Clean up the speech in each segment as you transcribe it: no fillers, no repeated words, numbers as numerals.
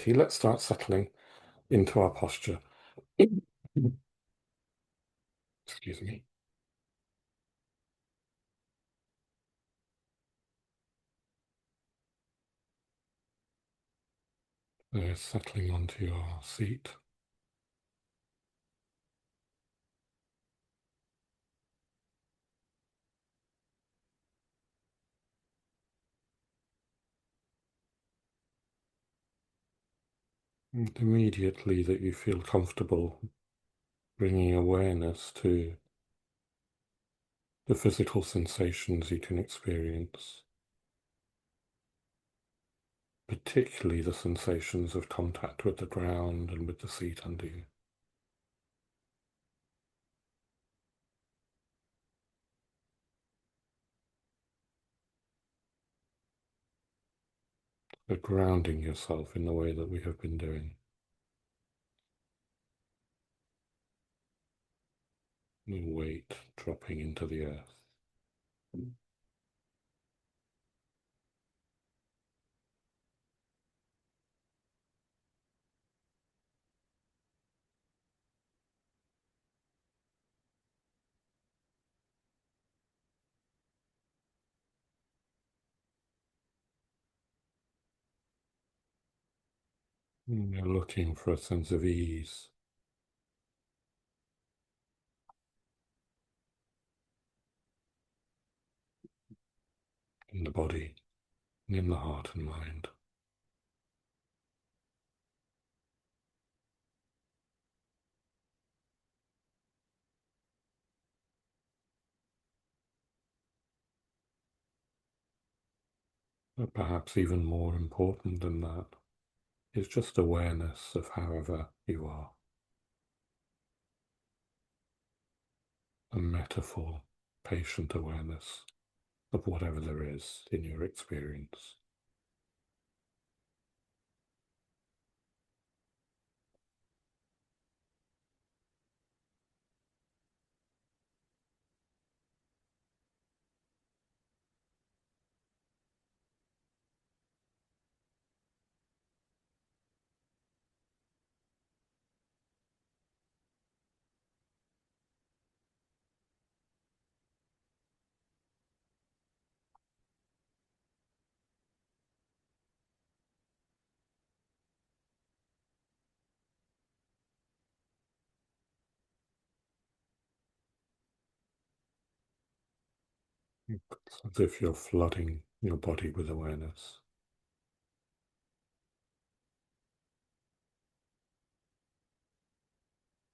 Okay, let's start settling into our posture. Excuse me. Settling onto your seat. And immediately that you feel comfortable, bringing awareness to the physical sensations you can experience, particularly the sensations of contact with the ground and with the seat under you. So grounding yourself in the way that we have been doing. The weight dropping into the earth. And you're looking for a sense of ease in the body, in the heart and mind. But perhaps even more important than that is just awareness of however you are. A metaphor, patient awareness of whatever there is in your experience. It's as if you're flooding your body with awareness.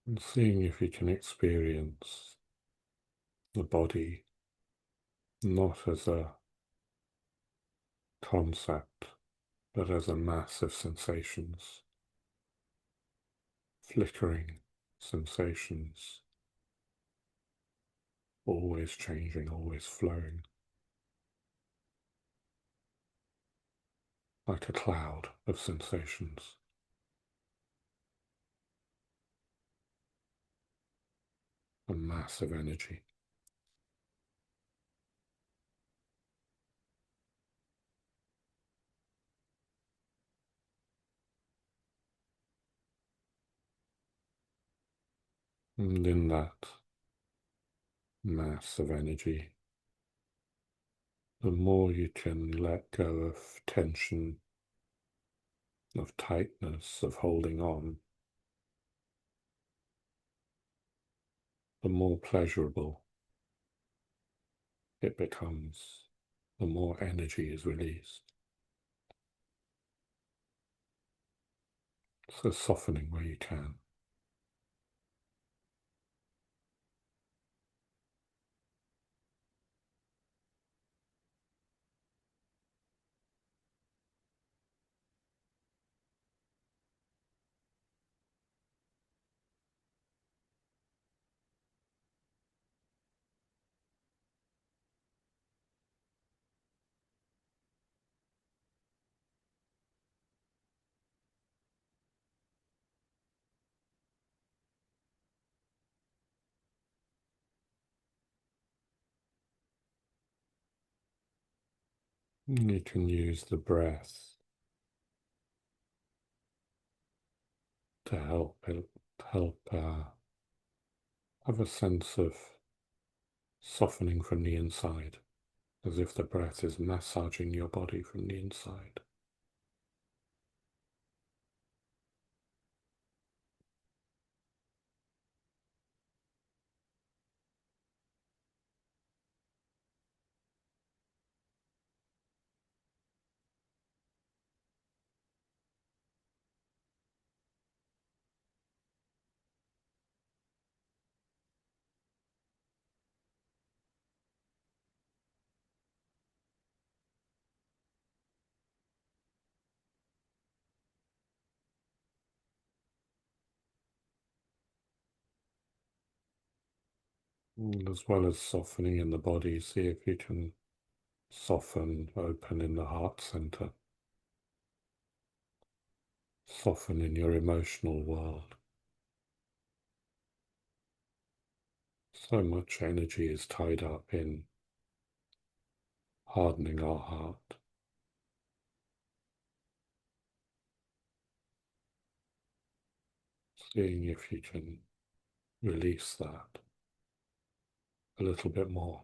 And seeing if you can experience the body not as a concept, but as a mass of sensations, flickering sensations, always changing, always flowing, like a cloud of sensations. A mass of energy. And in that mass of energy, the more you can let go of tension, of tightness, of holding on, the more pleasurable it becomes, the more energy is released. So softening where you can. And you can use the breath to help have a sense of softening from the inside, as if the breath is massaging your body from the inside. And as well as softening in the body, see if you can soften, open in the heart center, soften in your emotional world. So much energy is tied up in hardening our heart. Seeing if you can release that a little bit more.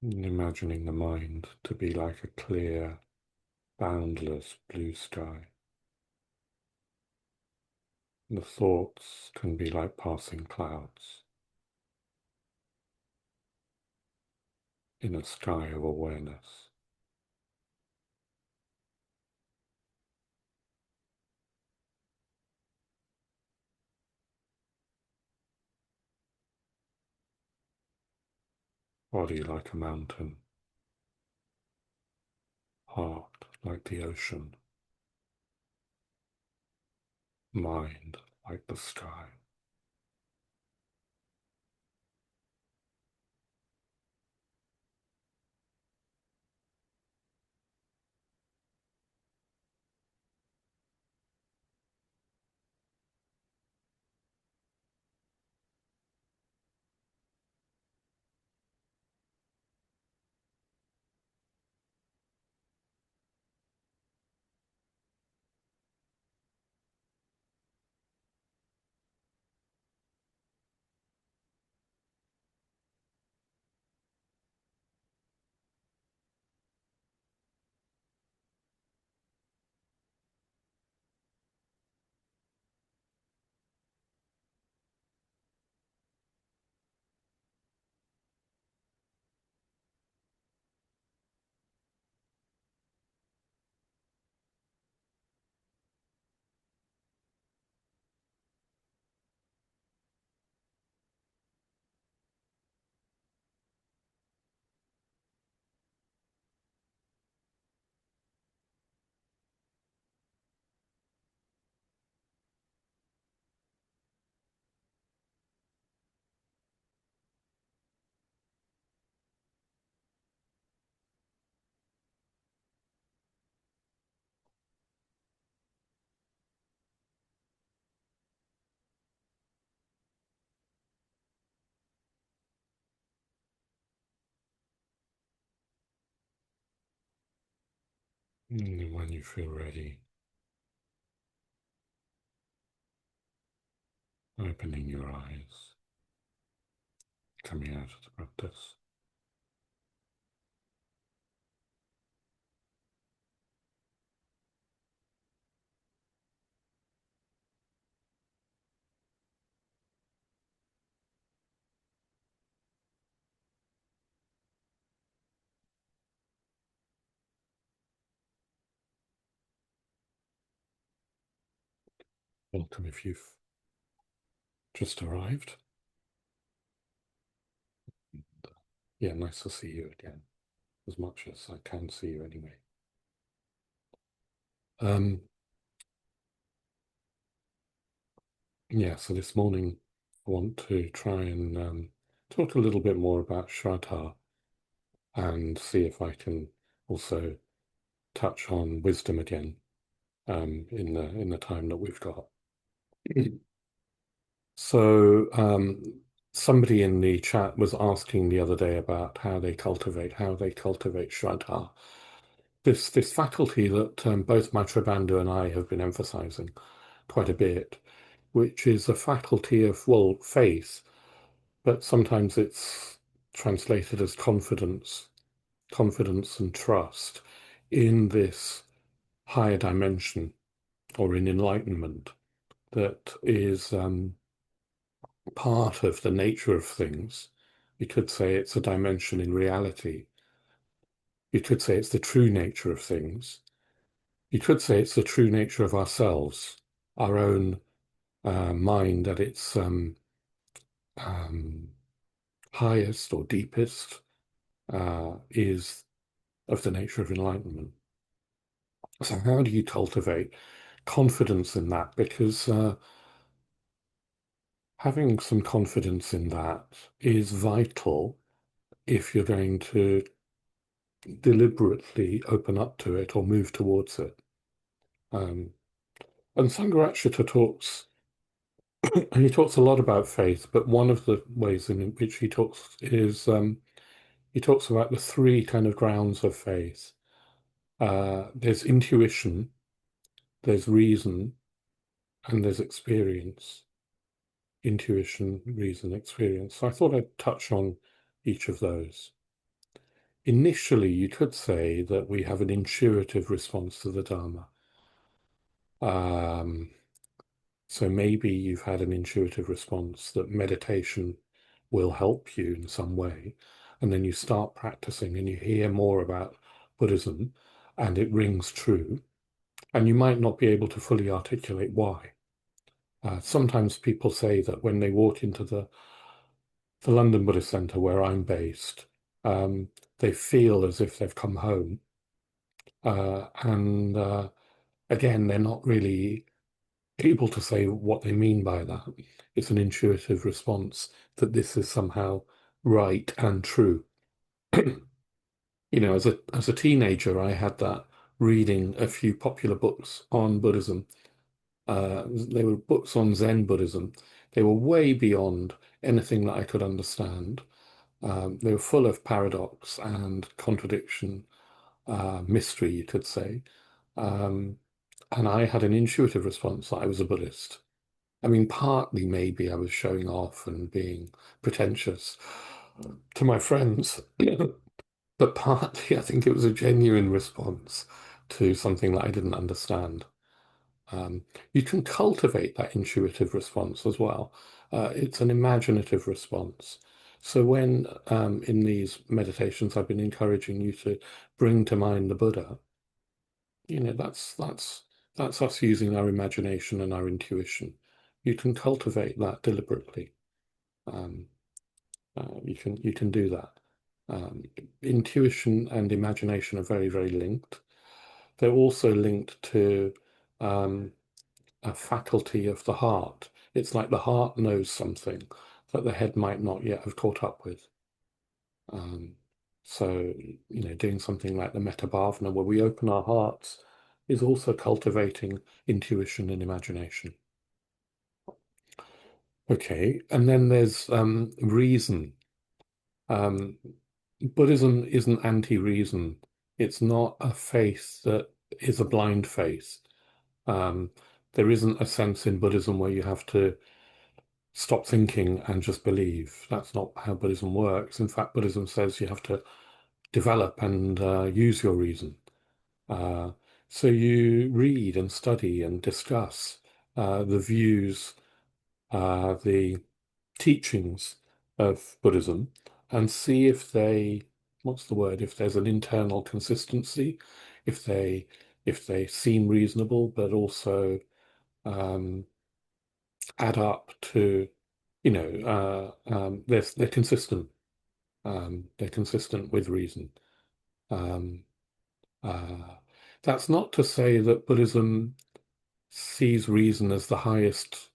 And imagining the mind to be like a clear, boundless blue sky. The thoughts can be like passing clouds in a sky of awareness. Body like a mountain, heart like the ocean, mind like the sky. And when you feel ready, opening your eyes, coming out of the practice. Welcome if you've just arrived. Yeah, nice to see you again, as much as I can see you anyway. Um, yeah, so this morning I want to try and talk a little bit more about Shraddha and see if I can also touch on wisdom again in the time that we've got. So somebody in the chat was asking the other day about how they cultivate Shraddha. This faculty that both Maitrabandhu and I have been emphasizing quite a bit, which is a faculty of, well, faith, but sometimes it's translated as confidence and trust in this higher dimension or in enlightenment that is part of the nature of things. You could say it's a dimension in reality. You could say it's the true nature of things. You could say it's the true nature of ourselves, our own mind at its um, highest or deepest is of the nature of enlightenment. So how do you cultivate confidence in that? Because having some confidence in that is vital if you're going to deliberately open up to it or move towards it. Um, and Sangharakshita talks, he talks a lot about faith, but one of the ways in which he talks is he talks about the three kind of grounds of faith. There's intuition, there's reason, and there's experience. Intuition, reason, experience. So I thought I'd touch on each of those. Initially, you could say that we have an intuitive response to the Dharma. Um, so maybe you've had an intuitive response that meditation will help you in some way, and then you start practicing and you hear more about Buddhism, and it rings true, and you might not be able to fully articulate why. Sometimes people say that when they walk into the London Buddhist Centre where I'm based, they feel as if they've come home. And again, they're not really able to say what they mean by that. It's an intuitive response that this is somehow right and true. You know, as a teenager, I had that reading a few popular books on Buddhism. They were books on Zen Buddhism. They were way beyond anything that I could understand. They were full of paradox and contradiction, mystery, you could say. Um, and I had an intuitive response that I was a Buddhist. I mean, partly maybe I was showing off and being pretentious to my friends, but partly I think it was a genuine response to something that I didn't understand. You can cultivate that intuitive response as well. It's an imaginative response. So when in these meditations I've been encouraging you to bring to mind the Buddha, you know, that's us using our imagination and our intuition. You can cultivate that deliberately. Um, you can do that. Um, Intuition and imagination are very, very linked. They're also linked to um, a faculty of the heart. It's like the heart knows something that the head might not yet have caught up with. Um, so, you know, doing something like the metta bhavana, where we open our hearts, is also cultivating intuition and imagination. Okay, and then there's reason. Um, Buddhism isn't anti-reason. It's not a faith that is a blind faith. Um, there isn't a sense in Buddhism where you have to stop thinking and just believe. That's not how Buddhism works. In fact, Buddhism says you have to develop and use your reason. Uh, so you read and study and discuss the views, the teachings of Buddhism, and see if they, what's the word, if there's an internal consistency, if they if they seem reasonable, but also add up to, they're consistent. They're consistent with reason. Um, uh, that's not to say that Buddhism sees reason as the highest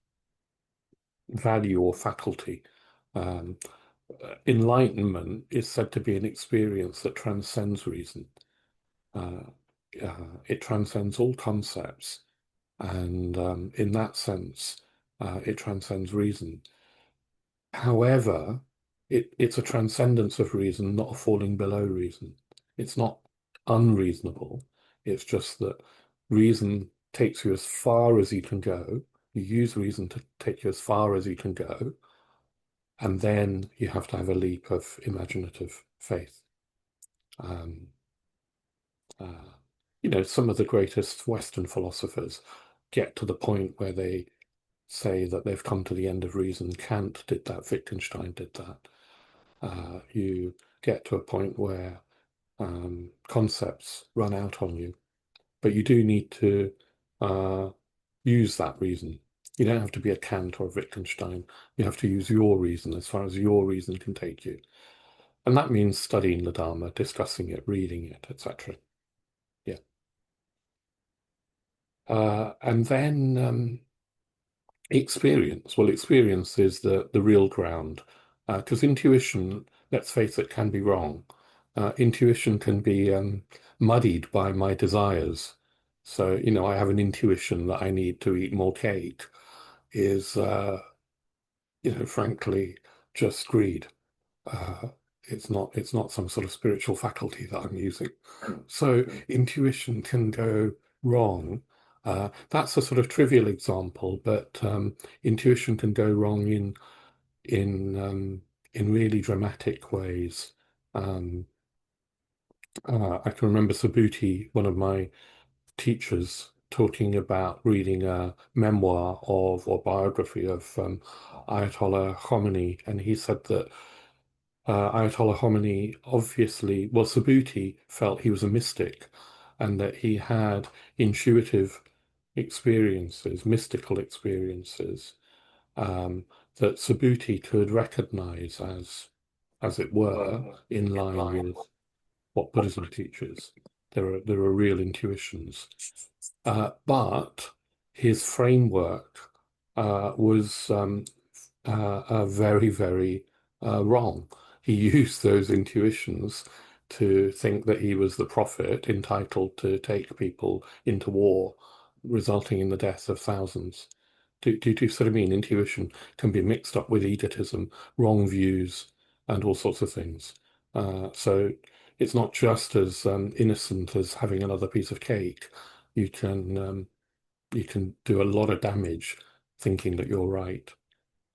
value or faculty. Um, Enlightenment is said to be an experience that transcends reason. Uh, it transcends all concepts, and in that sense, it transcends reason. However, it's a transcendence of reason, not a falling below reason. It's not unreasonable. It's just that reason takes you as far as you can go. You use reason to take you as far as you can go, and then you have to have a leap of imaginative faith. Um, uh, some of the greatest Western philosophers get to the point where they say that they've come to the end of reason. Kant did that, Wittgenstein did that. You get to a point where concepts run out on you, but you do need to uh, use that reason. You don't have to be a Kant or a Wittgenstein. You have to use your reason as far as your reason can take you. And that means studying the Dharma, discussing it, reading it, etc. Yeah. And then experience. Well, experience is the real ground. Because intuition, let's face it, can be wrong. Intuition can be muddied by my desires. So, I have an intuition that I need to eat more cake is, frankly, just greed. Uh, it's not some sort of spiritual faculty that I'm using. So intuition can go wrong. That's a sort of trivial example, but intuition can go wrong in in really dramatic ways. Um, I can remember Subhuti, one of my teachers, talking about reading a memoir of or biography of Ayatollah Khomeini, and he said that Ayatollah Khomeini obviously, well, Subhuti felt he was a mystic and that he had intuitive experiences, mystical experiences, that Subhuti could recognize as it were, in line with what Buddhism teaches. There are real intuitions. But his framework was very, very wrong. He used those intuitions to think that he was the prophet entitled to take people into war, resulting in the death of thousands. Do you sort of mean intuition can be mixed up with egotism, wrong views, and all sorts of things? So it's not just as innocent as having another piece of cake. You can you can do a lot of damage thinking that you're right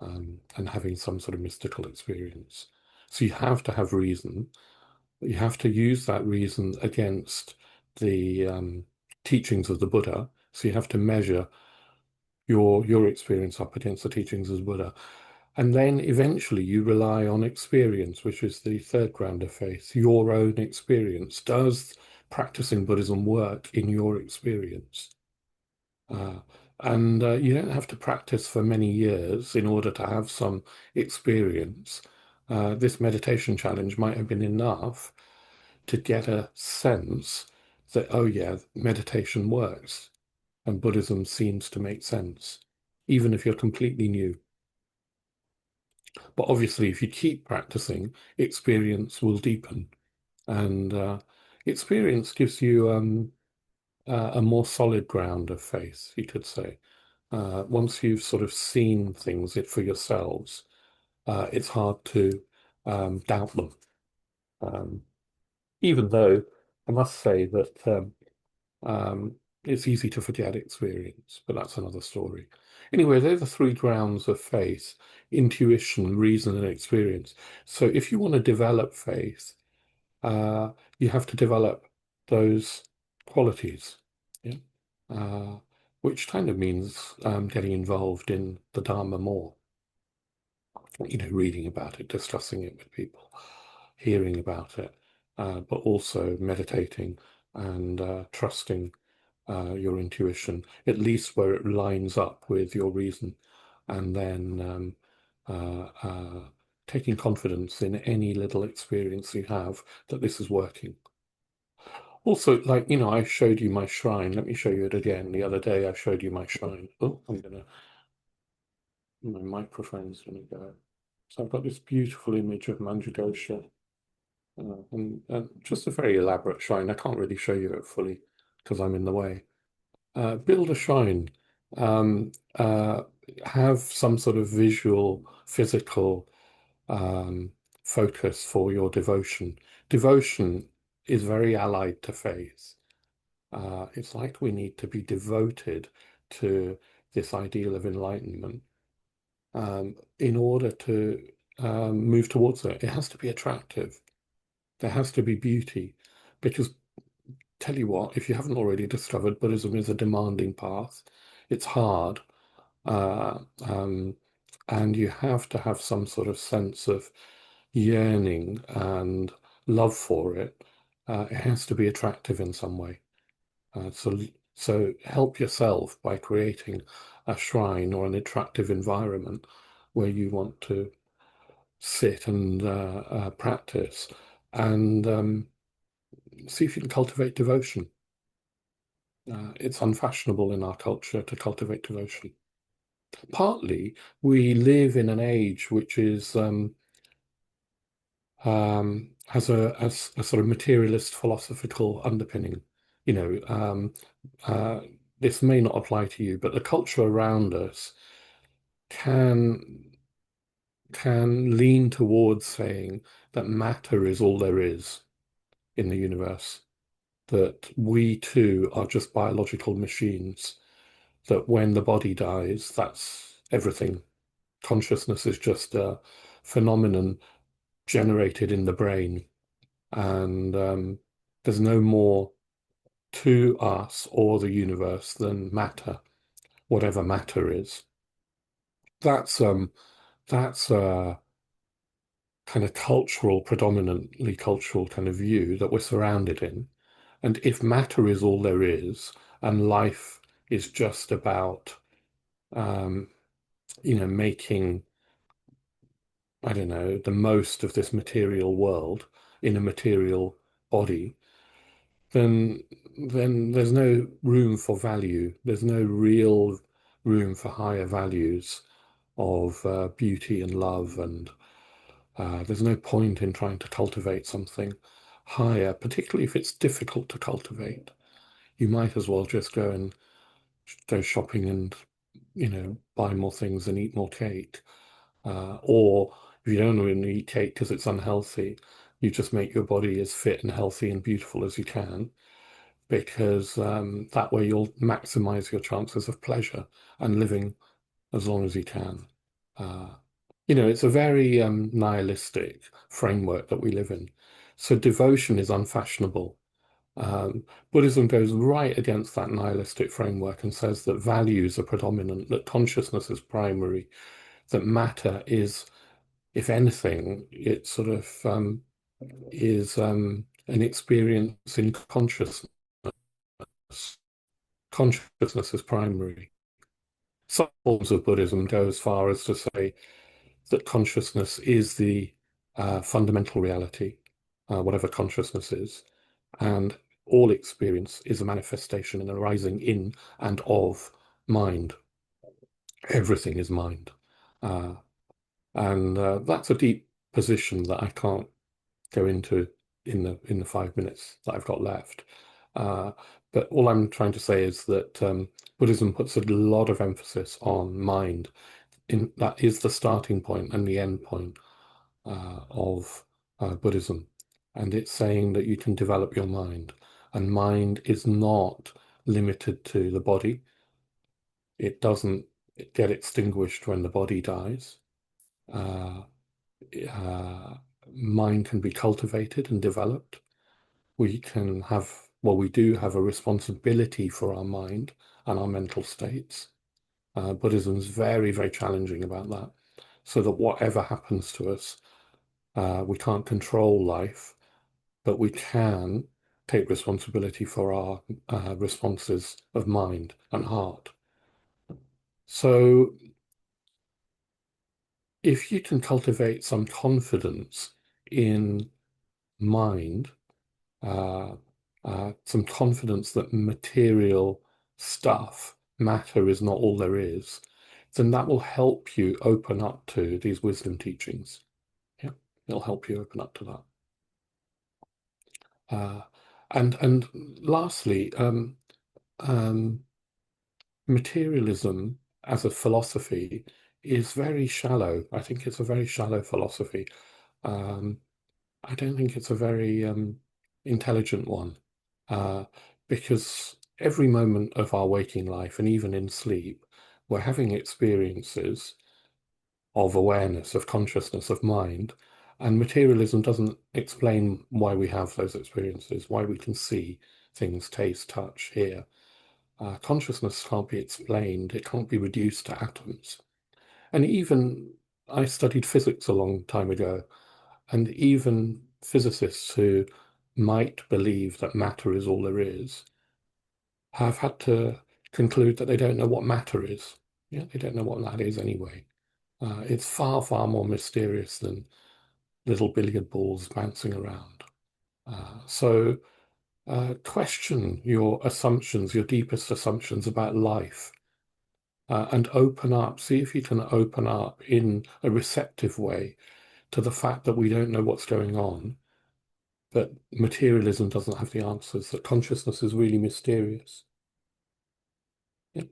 and having some sort of mystical experience. So you have to have reason. You have to use that reason against the teachings of the Buddha. So you have to measure your experience up against the teachings of Buddha. And then eventually you rely on experience, which is the third ground of faith, your own experience. Does practicing Buddhism work in your experience? Uh, and you don't have to practice for many years in order to have some experience. This meditation challenge might have been enough to get a sense that, oh yeah, meditation works and Buddhism seems to make sense, even if you're completely new. But obviously, if you keep practicing, experience will deepen. And experience gives you a more solid ground of faith, you could say. Once you've sort of seen things it for yourselves, it's hard to doubt them. Um, Even though I must say that um, it's easy to forget experience, but that's another story. Anyway, they're the three grounds of faith: intuition, reason, and experience. So if you want to develop faith, uh, you have to develop those qualities. Yeah? Uh, which kind of means getting involved in the Dharma more. Reading about it, discussing it with people, hearing about it, but also meditating and trusting your intuition, at least where it lines up with your reason. and then taking confidence in any little experience you have that this is working. Also, like, I showed you my shrine. Let me show you it again. The other day I showed you my shrine. Oh, my microphone's gonna go. So I've got this beautiful image of Manjugosha, and just a very elaborate shrine. I can't really show you it fully because I'm in the way. Build a shrine. Um, uh, have some sort of visual, physical um, focus for your devotion. Devotion is very allied to faith. It's like we need to be devoted to this ideal of enlightenment in order to move towards it. It has to be attractive. There has to be beauty. Because, tell you what, if you haven't already discovered, Buddhism is a demanding path. It's hard. Uh, um, and you have to have some sort of sense of yearning and love for it. It has to be attractive in some way. So help yourself by creating a shrine or an attractive environment where you want to sit and practice, and see if you can cultivate devotion. It's unfashionable in our culture to cultivate devotion. Partly, we live in an age which is has a sort of materialist philosophical underpinning. You know, uh, this may not apply to you, but the culture around us can can lean towards saying that matter is all there is in the universe, that we too are just biological machines, that when the body dies, that's everything. Consciousness is just a phenomenon generated in the brain, and there's no more to us or the universe than matter, whatever matter is. That's a kind of cultural, predominantly cultural kind of view that we're surrounded in. And if matter is all there is, and life is just about, um, making, I don't know, the most of this material world in a material body, then there's no room for value. There's no real room for higher values of beauty and love, and there's no point in trying to cultivate something higher, particularly if it's difficult to cultivate. You might as well just go shopping and, buy more things and eat more cake. Or if you don't want to eat cake because it's unhealthy, you just make your body as fit and healthy and beautiful as you can, because that way you'll maximize your chances of pleasure and living as long as you can. Uh, it's a very nihilistic framework that we live in. So devotion is unfashionable. Buddhism goes right against that nihilistic framework and says that values are predominant, that consciousness is primary, that matter is, if anything, it sort of is an experience in consciousness. Consciousness is primary. Some forms of Buddhism go as far as to say that consciousness is the fundamental reality, whatever consciousness is, and all experience is a manifestation and arising in and of mind. Everything is mind. Uh, and that's a deep position that I can't go into in the 5 minutes that I've got left. Uh, but all I'm trying to say is that Buddhism puts a lot of emphasis on mind. That is the starting point and the end point of Buddhism. And it's saying that you can develop your mind. And mind is not limited to the body. It doesn't get extinguished when the body dies. Uh, uh, Mind can be cultivated and developed. We can have, well, we do have a responsibility for our mind and our mental states. Buddhism is very, very challenging about that. So that whatever happens to us, we can't control life, but we can take responsibility for our responses of mind and heart. So if you can cultivate some confidence in mind, uh, some confidence that material stuff, matter is not all there is, then that will help you open up to these wisdom teachings. Yeah, it'll help you open up to that. Uh, and lastly, um, materialism as a philosophy is very shallow. I think it's a very shallow philosophy. Um, I don't think it's a very intelligent one, uh, because every moment of our waking life and even in sleep, we're having experiences of awareness, of consciousness, of mind, and materialism doesn't explain why we have those experiences, why we can see things, taste, touch, hear. Consciousness can't be explained, it can't be reduced to atoms. And even I studied physics a long time ago, and even physicists who might believe that matter is all there is have had to conclude that they don't know what matter is. Yeah, they don't know what that is anyway. It's far, far more mysterious than little billiard balls bouncing around. So question your assumptions, your deepest assumptions about life, and open up. See if you can open up in a receptive way to the fact that we don't know what's going on, that materialism doesn't have the answers, that consciousness is really mysterious. Yeah.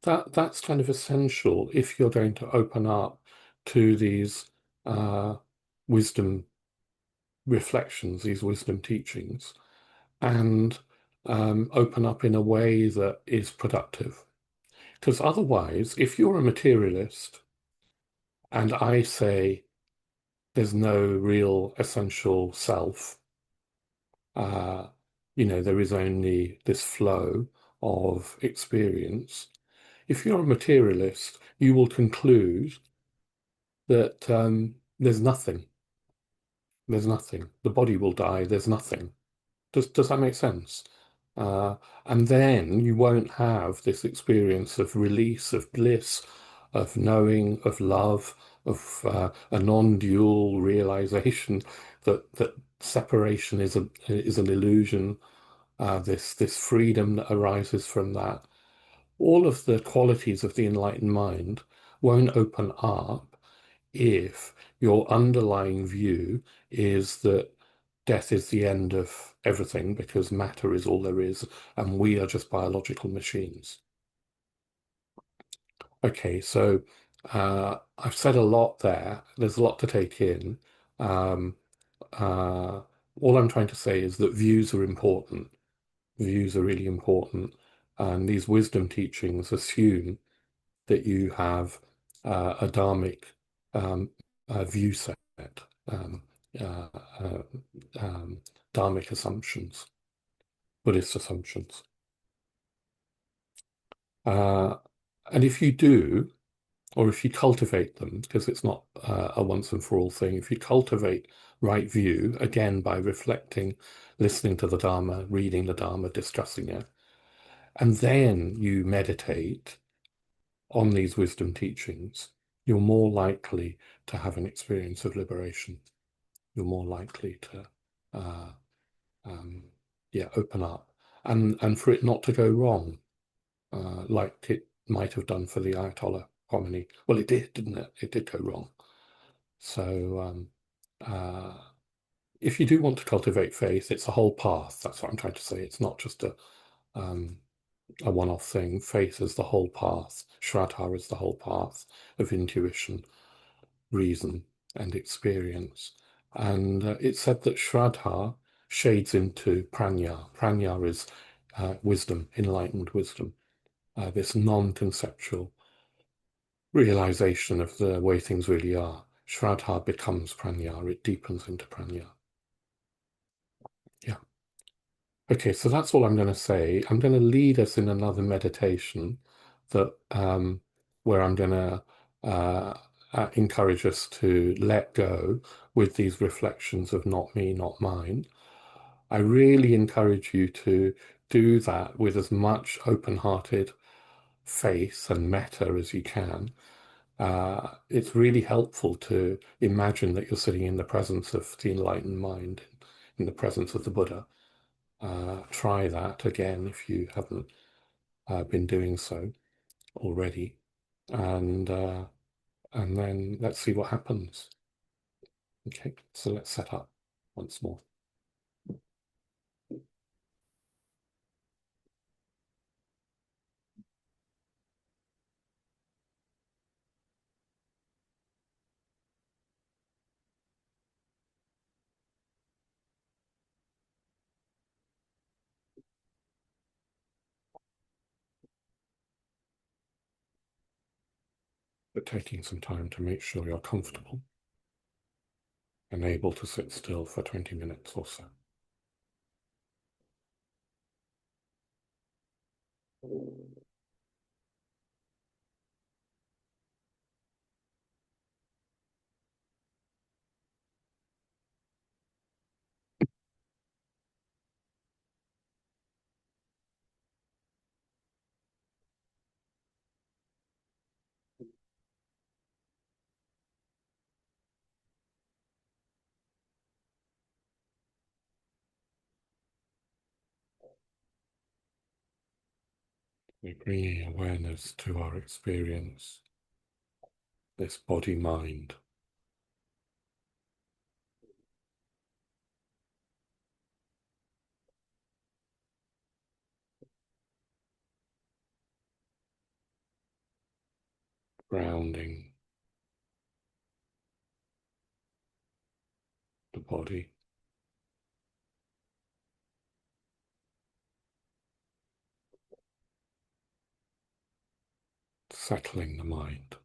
That's kind of essential if you're going to open up to these uh, wisdom reflections, these wisdom teachings, and open up in a way that is productive. Because otherwise, if you're a materialist and I say there's no real essential self, uh, there is only this flow of experience. If you're a materialist, you will conclude that there's nothing. There's nothing. The body will die. There's nothing. Does that make sense? Uh, and then you won't have this experience of release, of bliss, of knowing, of love, of a non-dual realization that separation is an illusion. This freedom that arises from that. All of the qualities of the enlightened mind won't open up if your underlying view is that death is the end of everything because matter is all there is and we are just biological machines. Okay, so I've said a lot there. There's a lot to take in. Um, uh, all I'm trying to say is that views are important. Views are really important. And these wisdom teachings assume that you have a dharmic um, view set, um, uh, uh, um, dharmic assumptions, Buddhist assumptions. Uh, and if you do, or if you cultivate them, because it's not a once and for all thing, if you cultivate right view, again, by reflecting, listening to the Dharma, reading the Dharma, discussing it, and then you meditate on these wisdom teachings, you're more likely to have an experience of liberation. You're more likely to, uh, um, yeah, open up, and for it not to go wrong, like it might have done for the Ayatollah Khomeini. Well, it did, didn't it? It did go wrong. So, uh, if you do want to cultivate faith, it's a whole path. That's what I'm trying to say. It's not just um, a one-off thing. Faith is the whole path. Shraddha is the whole path of intuition, reason, and experience. And it's said that Shraddha shades into prajna. Prajna is wisdom, enlightened wisdom, this non-conceptual realization of the way things really are. Shraddha becomes prajna, it deepens into prajna. Yeah. Okay, so that's all I'm going to say. I'm going to lead us in another meditation that where I'm going to encourage us to let go with these reflections of not me, not mine. I really encourage you to do that with as much open-hearted faith and metta as you can, It's really helpful to imagine that you're sitting in the presence of the enlightened mind, in the presence of the Buddha. Try that again if you haven't been doing so already, and and then let's see what happens. Okay, so let's set up once more. But taking some time to make sure you're comfortable and able to sit still for 20 minutes or so. We're bringing awareness to our experience, this body-mind, grounding the body, settling the mind.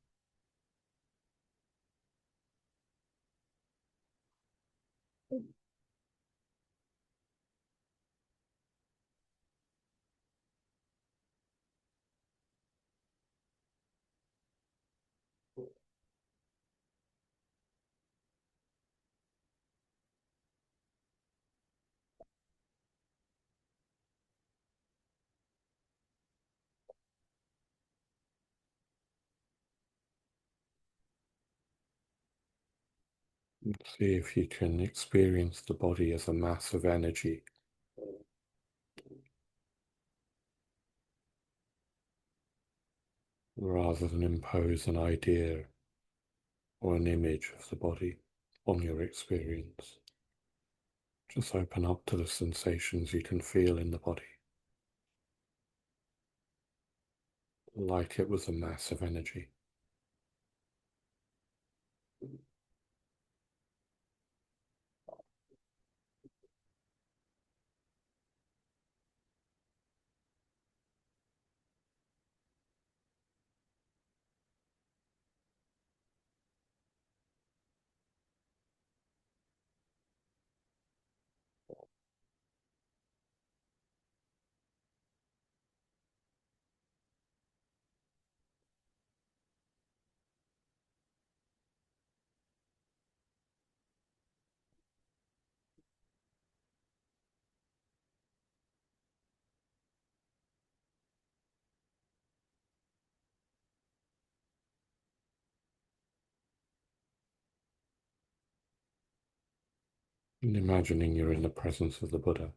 See if you can experience the body as a mass of energy rather than impose an idea or an image of the body on your experience. Just open up to the sensations you can feel in the body, like it was a mass of energy. And imagining you're in the presence of the Buddha,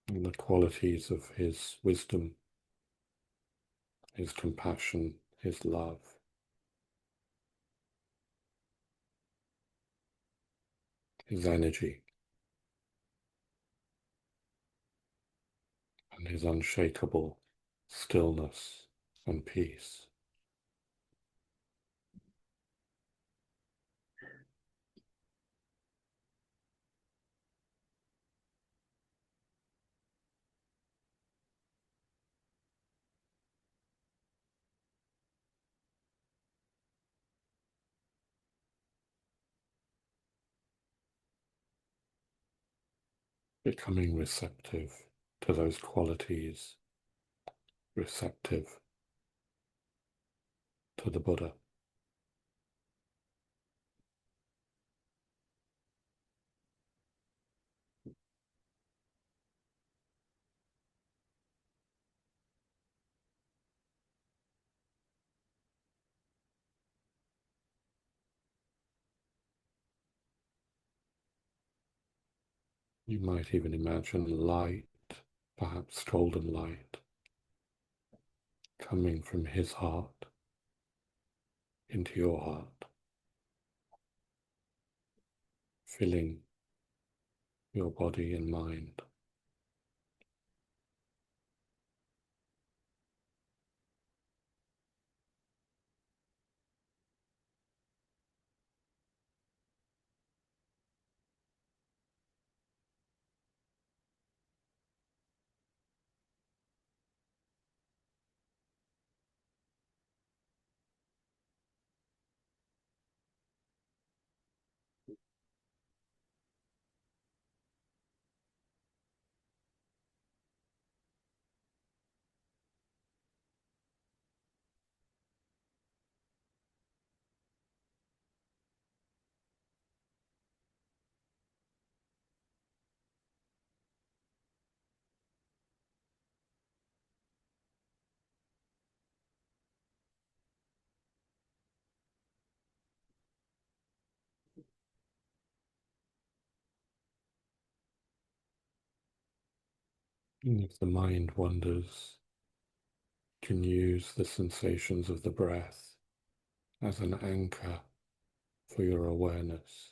and the qualities of his wisdom, his compassion, his love, his energy, and his unshakable stillness and peace. Becoming receptive to those qualities, receptive to the Buddha. You might even imagine light, perhaps golden light, coming from his heart into your heart, filling your body and mind. And if the mind wanders, you can use the sensations of the breath as an anchor for your awareness.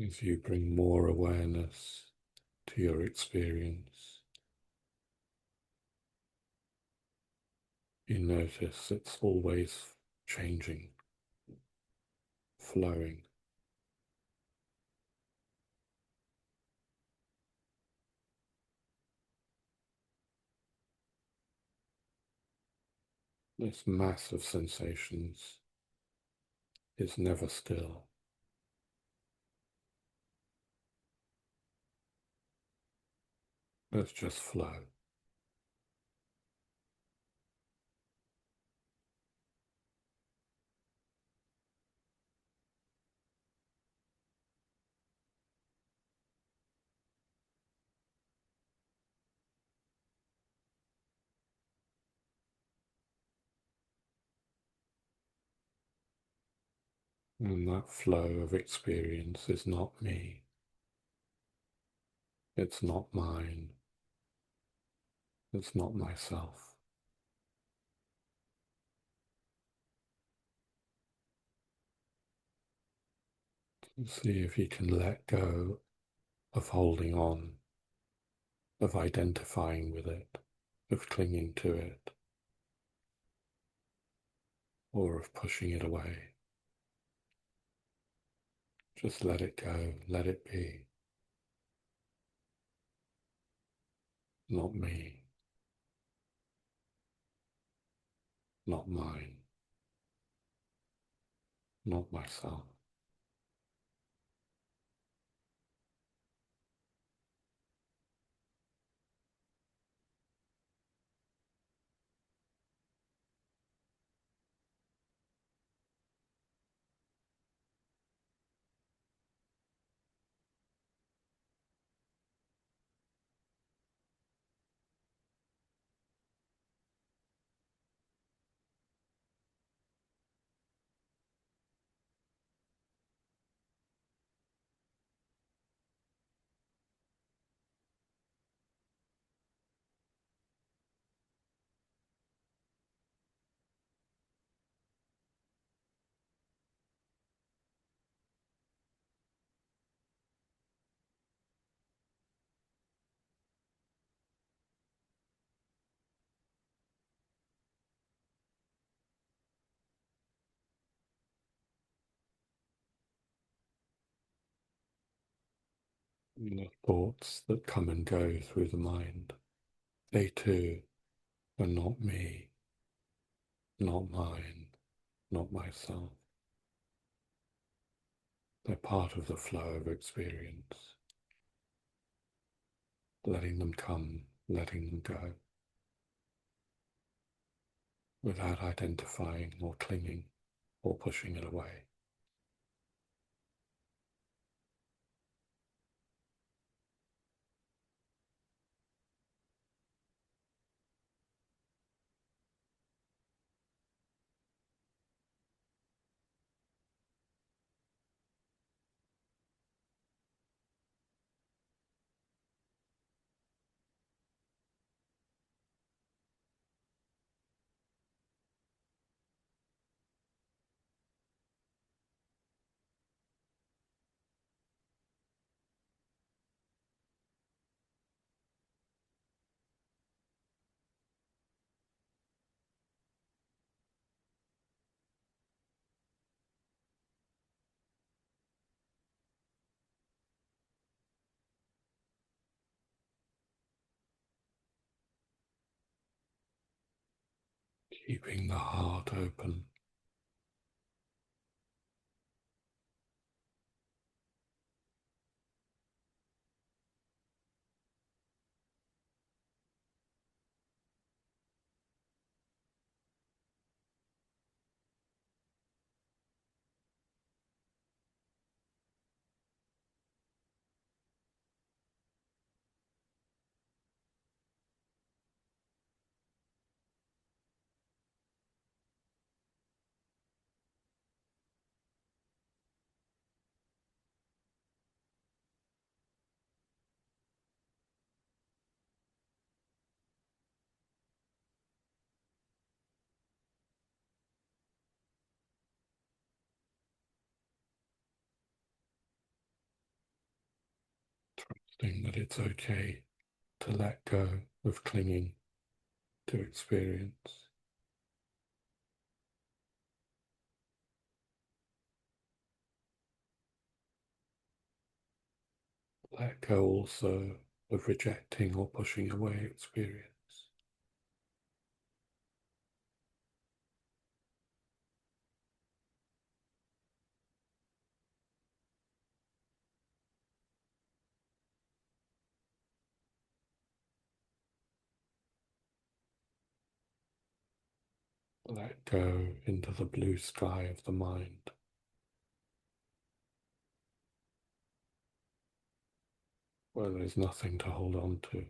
As you bring more awareness to your experience, you notice it's always changing, flowing. This mass of sensations is never still. Let's just flow. And that flow of experience is not me. It's not mine. It's not myself. See if you can let go of holding on, of identifying with it, of clinging to it, or of pushing it away. Just let it go, let it be. Not me, not mine, not myself. The thoughts that come and go through the mind, they too are not me, not mine, not myself. They're part of the flow of experience, letting them come, letting them go, without identifying or clinging or pushing it away. Keeping the heart open, saying that it's okay to let go of clinging to experience. Let go also of rejecting or pushing away experience. Let go into the blue sky of the mind, where there's nothing to hold on to,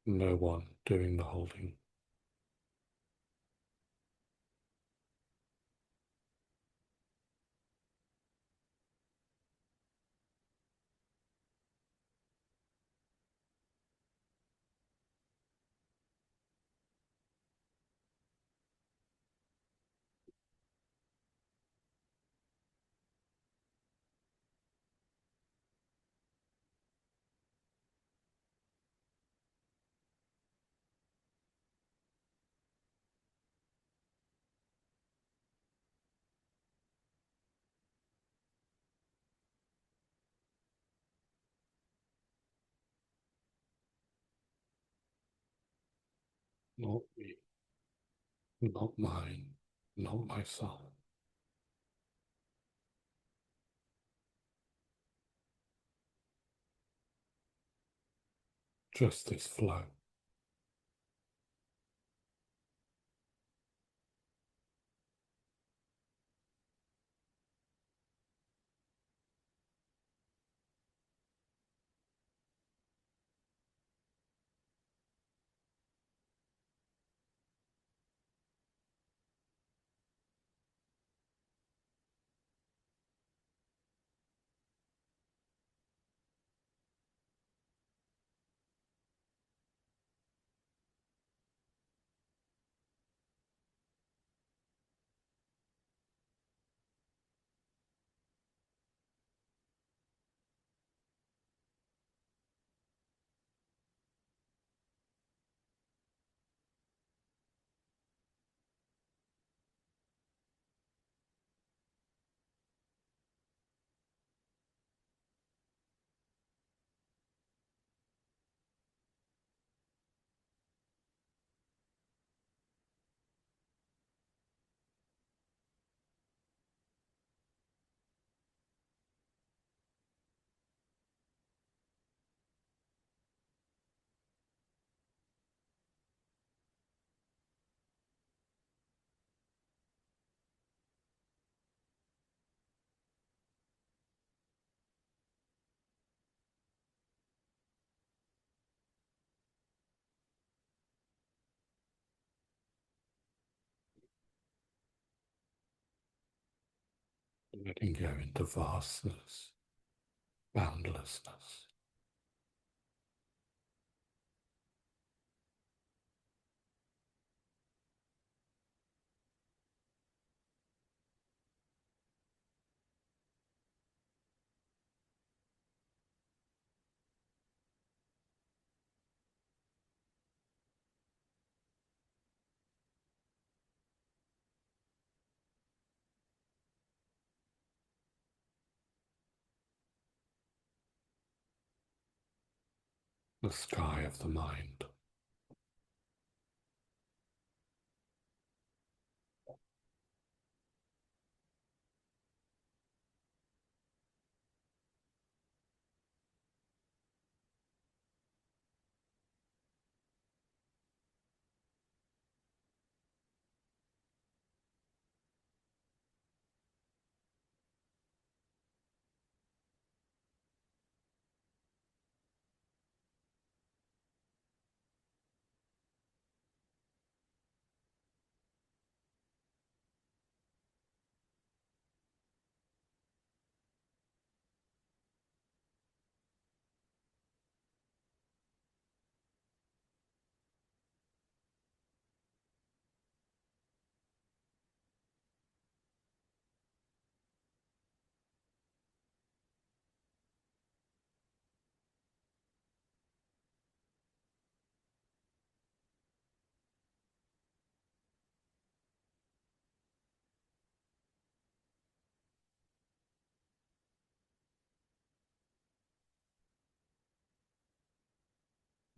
no one doing the holding. Not me, not mine, not myself. Just this flow. letting go into vastness, boundlessness. The sky of the mind.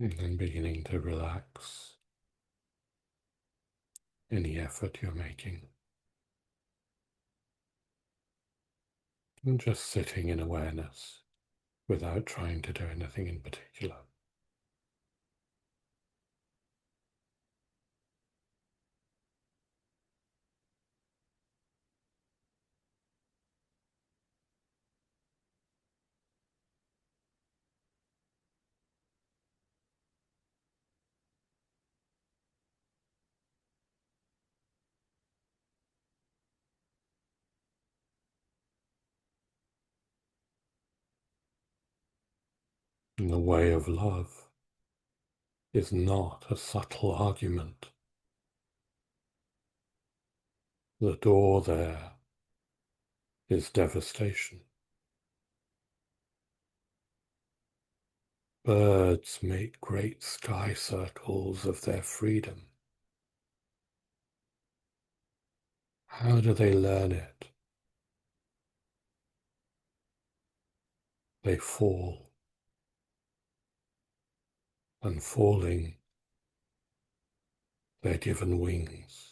And then beginning to relax any effort you're making. And just sitting in awareness without trying to do anything in particular. And the way of love is not a subtle argument. The door there is devastation. Birds make great sky circles of their freedom. How do they learn it? They fall, and falling, they're given wings.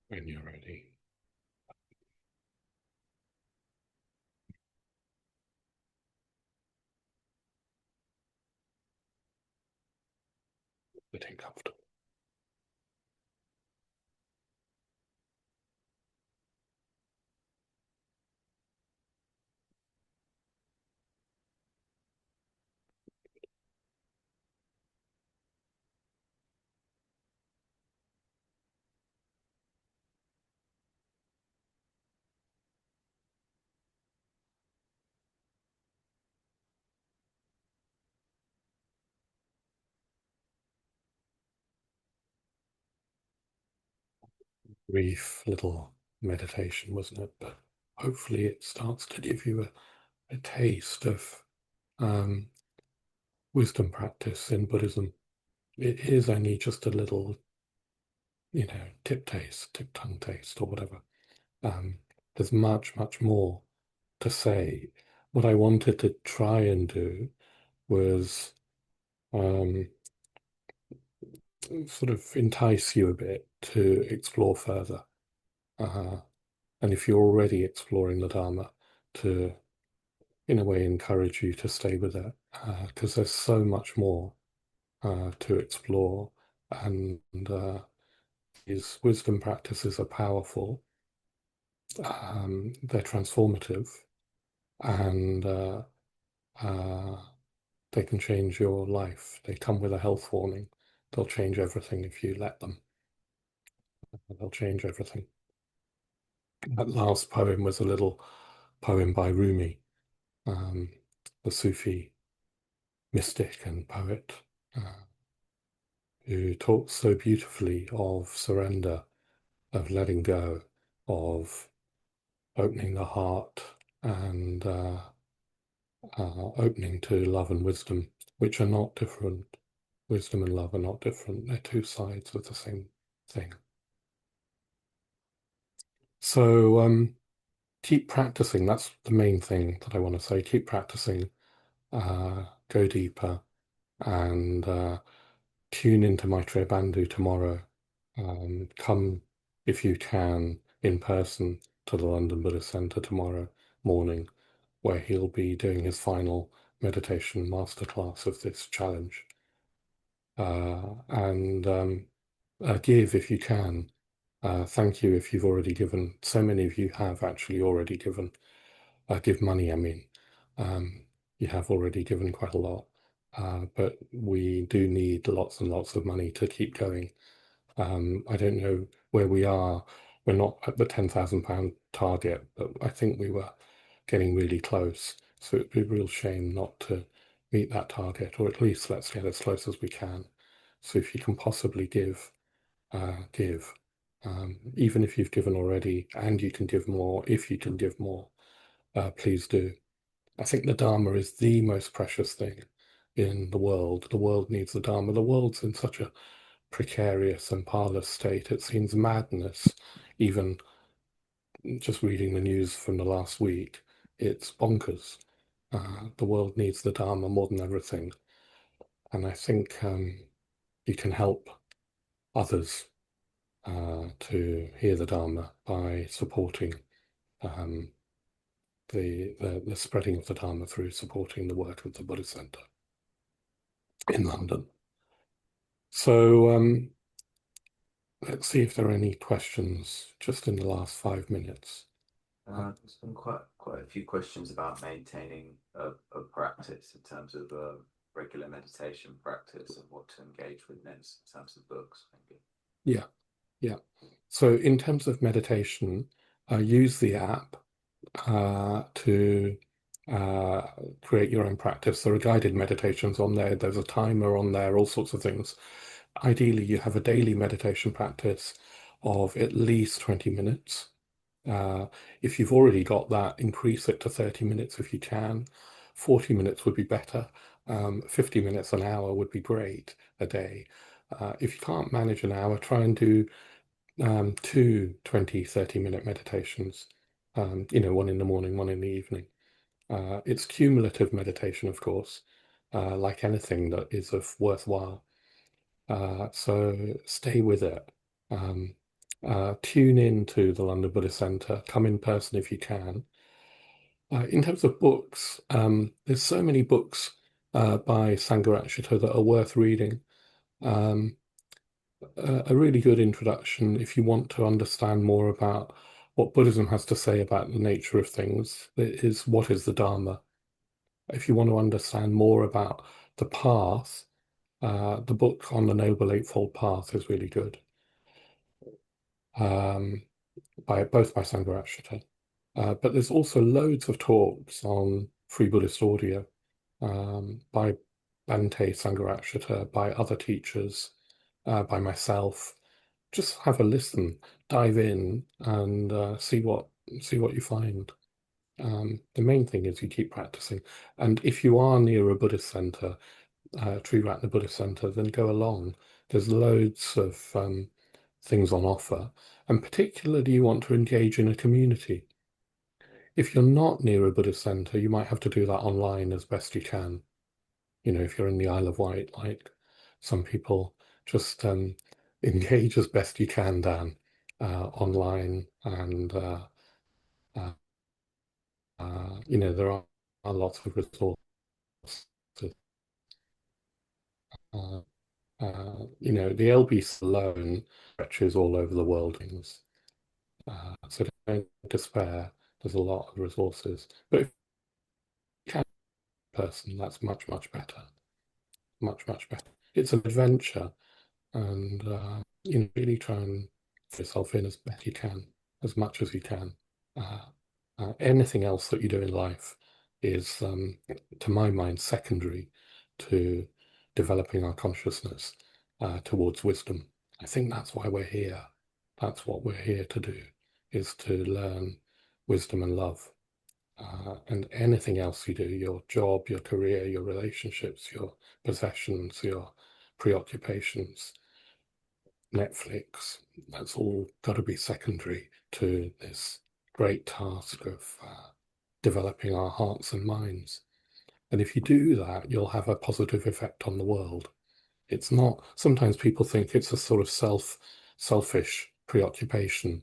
When you're ready, getting comfortable. Brief little meditation, wasn't it? But hopefully it starts to give you a taste of um, wisdom practice in Buddhism. It is only just a little, tip tongue taste or whatever. There's much, much more to say. What I wanted to try and do was um, sort of entice you a bit to explore further. and if you're already exploring the Dharma, to, in a way, encourage you to stay with it, because there's so much more to explore, and these wisdom practices are powerful, they're transformative, and uh, they can change your life. They come with a health warning. They'll change everything if you let them. They'll change everything. That last poem was a little poem by Rumi, um, the Sufi mystic and poet, who talks so beautifully of surrender, of letting go, of opening the heart, and opening to love and wisdom, which are not different. Wisdom and love are not different. They're two sides of the same thing. So keep practicing. That's the main thing that I want to say. Keep practicing. Go deeper, and tune into Maitreya Bandhu tomorrow. Come, if you can, in person to the London Buddhist Centre tomorrow morning, where he'll be doing his final meditation masterclass of this challenge. And give if you can. Thank you if you've already given. So many of you have actually already given. Give money, I mean. You have already given quite a lot. But we do need lots and lots of money to keep going. I don't know where we are. We're not at the £10,000 target, but I think we were getting really close. So it'd be a real shame not to meet that target, or at least let's get as close as we can. So if you can possibly give, give. Even if you've given already, and you can give more, if you can give more, please do. I think the Dharma is the most precious thing in the world. The world needs the Dharma. The world's in such a precarious and parlous state. It seems madness, even just reading the news from the last week. It's bonkers. The world needs the Dharma more than everything. And I think you can help others to hear the Dharma by supporting um, the spreading of the Dharma through supporting the work of the Buddhist Centre in London. So let's see if there are any questions just in the last 5 minutes. There's been quite a few questions about maintaining a practice in terms of regular meditation practice and what to engage with next in terms of books, maybe. Yeah, yeah. So in terms of meditation, use the app to uh, create your own practice. There are guided meditations on there. There's a timer on there, all sorts of things. Ideally, you have a daily meditation practice of at least 20 minutes. If you've already got that, increase it to 30 minutes if you can. 40 minutes would be better. 50 minutes, an hour would be great a day. If you can't manage an hour, try and do two 20, 30-minute meditations, one in the morning, one in the evening. It's cumulative meditation, of course, like anything that is of worthwhile. So stay with it. Um, Tune in to the London Buddhist Centre. Come in person if you can. In terms of books, there's so many books by Sangharakshita that are worth reading. Um, a really good introduction if you want to understand more about what Buddhism has to say about the nature of things is What is the Dharma? If you want to understand more about the path, the book on the Noble Eightfold Path is really good, both by Sangharakshita. But there's also loads of talks on Free Buddhist Audio by Bhante Sangharakshita, by other teachers, by myself. Just have a listen, dive in, and see what you find. The main thing is you keep practicing. And if you are near a Buddhist center, Triratna Buddhist Center, then go along. There's loads of things on offer. And particularly you want to engage in a community. If you're not near a Buddhist center, you might have to do that online as best you can. If you're in the Isle of Wight, like some people, just engage as best you can, Dan. online, and there are lots of resources. Uh, the LBC alone stretches all over the world. So don't despair. There's a lot of resources, but if you can person, that's much, much better. Much, much better. It's an adventure, and really try and fit yourself in as best you can, as much as you can. Uh, Anything else that you do in life is, to my mind, secondary to developing our consciousness towards wisdom. I think that's why we're here. That's what we're here to do, is to learn wisdom and love. And anything else you do, your job, your career, your relationships, your possessions, your preoccupations, Netflix, that's all got to be secondary to this great task of developing our hearts and minds. And if you do that, you'll have a positive effect on the world. It's not, sometimes people think it's a sort of selfish preoccupation,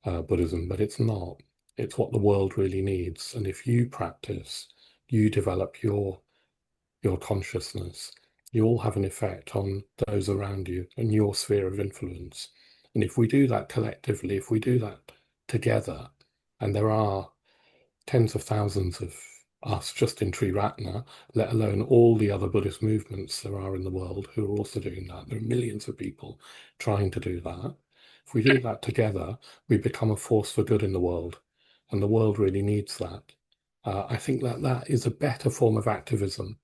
Buddhism, but it's not. It's what the world really needs. And if you practice, you develop your consciousness, you all have an effect on those around you and your sphere of influence. And if we do that collectively, if we do that together, and there are tens of thousands of us just in Triratna, let alone all the other Buddhist movements there are in the world who are also doing that. There are millions of people trying to do that. If we do that together, we become a force for good in the world, and the world really needs that. I think that is a better form of activism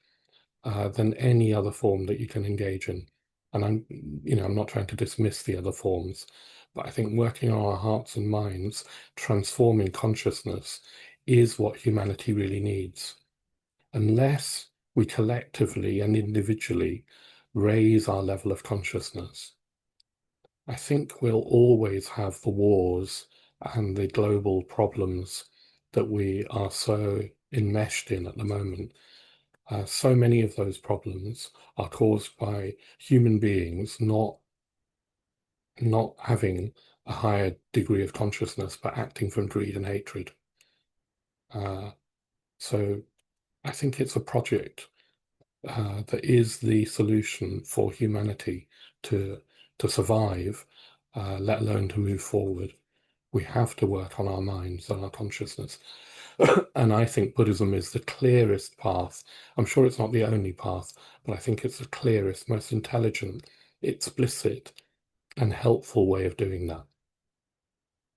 than any other form that you can engage in. And I'm not trying to dismiss the other forms, but I think working on our hearts and minds, transforming consciousness, is what humanity really needs. Unless we collectively and individually raise our level of consciousness, I think we'll always have the wars and the global problems that we are so enmeshed in at the moment. So many of those problems are caused by human beings not having a higher degree of consciousness, but acting from greed and hatred. So I think it's a project that is the solution for humanity to survive, let alone to move forward. We have to work on our minds and our consciousness. And I think Buddhism is the clearest path. I'm sure it's not the only path, but I think it's the clearest, most intelligent, explicit, and helpful way of doing that.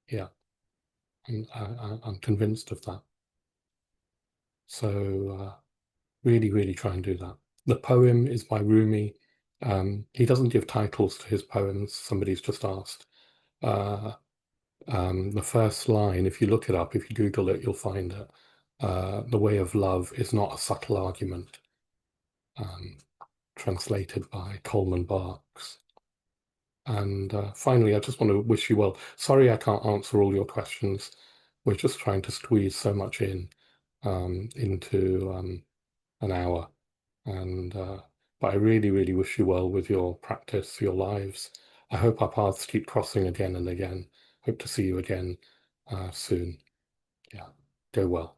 Yeah, and I'm convinced of that. So really, really try and do that. The poem is by Rumi. He doesn't give titles to his poems. Somebody's just asked. Uh, the first line, if you look it up, if you Google it, you'll find it. The way of love is not a subtle argument, um, translated by Coleman Barks. And finally, I just want to wish you well. Sorry I can't answer all your questions. We're just trying to squeeze so much into an hour. And but I really, really wish you well with your practice, your lives. I hope our paths keep crossing again and again. Hope to see you again soon. Yeah, go well.